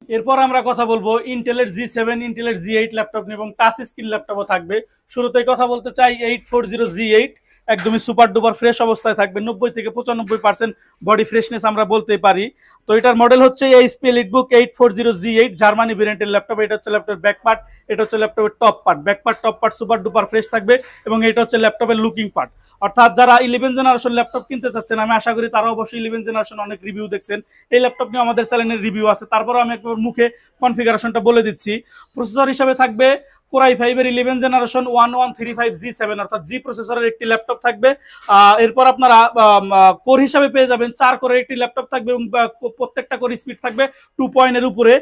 এরপর আমরা কথা বলবো ইন্টেলের জি7, ইন্টেলের জি8 ল্যাপটপ নিয়ে এবং টাচ স্ক্রিন ল্যাপটপও থাকবে। শুরুতেই কথা বলতে চাই 840 জি8, একদমই সুপার ডুপার ফ্রেশ অবস্থায় থাকবে, 90 থেকে 95% বডি ফ্রেশনেস আমরা বলতে পারি। তো এটার মডেল হচ্ছে এইচপি এলিটবুক 840 জি8, জার্মানি ভেরিয়েন্টের ল্যাপটপ। এটা হচ্ছে ল্যাপটপের ব্যাক পার্ট, এটা হচ্ছে ল্যাপটপের top part. Back part top part super duper fresh থাকবে এবং এটা হচ্ছে ল্যাপটপের লুকিং পার্ট। অর্থাৎ যারা 11 জেনারেশন ল্যাপটপ কিনতে চাচ্ছেন, আমি আশা করি তারা অবশ্যই 11 জেনারেশন অনেক রিভিউ দেখছেন। এই ল্যাপটপ নিয়ে আমাদের চ্যানেলের রিভিউ আছে, তারপরে আমি একবার মুখে কনফিগারেশনটা বলে দিচ্ছি। প্রসেসর হিসাবে থাকবে কোরাই 5 এর 11 জেনারেশন 1135 জি7, অর্থাৎ জি প্রসেসরের একটি ল্যাপটপ থাকবে। এরপর আপনারা কোর হিসাবে পেয়ে যাবেন 4 কোরের একটি ল্যাপটপ থাকবে এবং প্রত্যেকটা কোর স্পিড থাকবে 2 এর উপরে।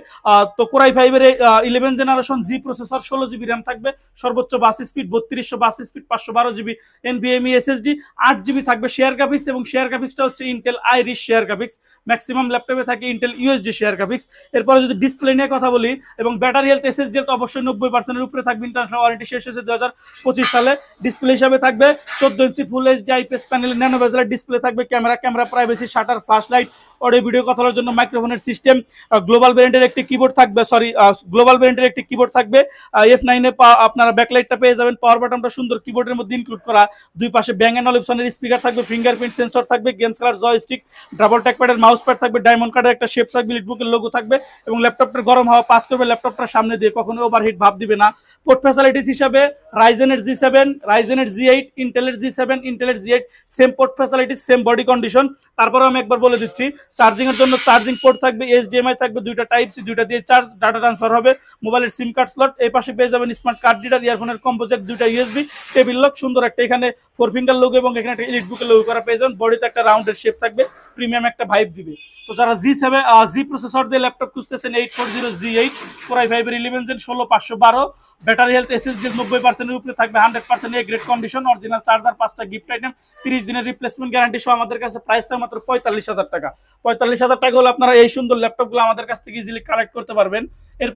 তো কোরাই 5 এর 11 জেনারেশন জি প্রসেসর, 16 জিবি র্যাম থাকবে, সর্বোচ্চ বাস স্পিড 3200 বাস speed, 512 GB NVMe SSD, 8 GB থাকবে শেয়ার গ্রাফিক্স এবং শেয়ার গ্রাফিক্সটা হচ্ছে Intel Irish share graphics. Maximum ল্যাপটপে থাকে ইন্টেল ইউএসডি শেয়ার গ্রাফিক্স। এরপরে যদি ডিসপ্লে নিয়ে কথা বলি এবং ব্যাটারি হেলথ এসএসডি তো অবশ্যই 90% উপরে থাকবে, ইন্টারন্যাশনাল ওয়ারেন্টি শেষ হয়েছে 2025 সালে। ডিসপ্লে হিসাবে থাকবে 14 inch full HD IPS panel nano বেজেলের ডিসপ্লে থাকবে, camera privacy shutter flash light, audio video কথা বলার জন্য মাইক্রোফোনের সিস্টেম, গ্লোবাল ভেরিয়েন্টের একটি কিবোর্ড থাকবে, গ্লোবাল ভেরিয়েন্টের একটি কিবোর্ড থাকবে। F9 এ আপনারা ব্যাকলাইটটা পেয়ে যাবেন, পাওয়ার বাটনটা সুন্দর কিবোর্ডের মধ্যে ইনক্লুড করা, দুই পাশে ব্যাং এন্ড অলিপসনের স্পিকার থাকবে, ফিঙ্গারপ্রিন্ট সেন্সর থাকবে, গেমস খেলার জয়স্টিক, ডাবল ট্যাকপ্যাডের মাউস প্যাড থাকবে, ডায়মন্ড কার্ডের একটা শেপ থাকবে, লিটবুকের লোগো থাকবে এবং ল্যাপটপটার গরম হাওয়া পাস করবে ল্যাপটপটার সামনে দিয়ে, কখনো ওভারহিট ভাব দিবে না। পোর্ট ফ্যাসিলিটিস হিসাবে রাইজেনের জি7, রাইজেনের জি8, ইন্টেলের জি7, ইন্টেলের G eight same port facilities, same body condition. তারপরে আমি একবার বলে দিচ্ছি, চার্জিং এর জন্য চার্জিং পোর্ট থাকবে, এইচডিএমআই থাকবে, দুইটা টাইপ সি, দুইটা দিয়ে চার্জ ডাটা ট্রান্সফার হবে, মোবাইলের সিম কার্ড স্লট, এই পাশে পেয়ে যাবেন স্মার্ট কার্ড রিডার, ইয়ারফোনের কম্পো জ্যাক, দুইটা ইউএসবি, টেবিল লক, সুন্দর একটা এখানে 4 ফিঙ্গার লোগো এবং এখানে একটা এলিটবুকের লোগো করা পেয়ে যাবেন। বডিতে একটা রাউন্ডের শেপ থাকবে, প্রিমিয়াম একটা ভাইব দিবে। তো যারা জি প্রসেসর দিয়ে ল্যাপটপ খুঁজতেছেন 840 জি8, কোরাই 5 এর 11 জেন 16512, ব্যাটারি হেলথ এসএসডি 90% এর উপরে থাকবে, 100% A grade condition, original charger, 5টা গিফট আইটেম, 30 দিনের রিপ্লেসমেন্ট গ্যারান্টি সহ আমাদের কাছে প্রাইস থাকবে মাত্র 45,000 টাকা। 45,000 টাকা হলে আপনারা এই সুন্দর ল্যাপটপগুলো আমাদের কাছ থেকে ইজিলি কালেক্ট করতে পারবেন। এর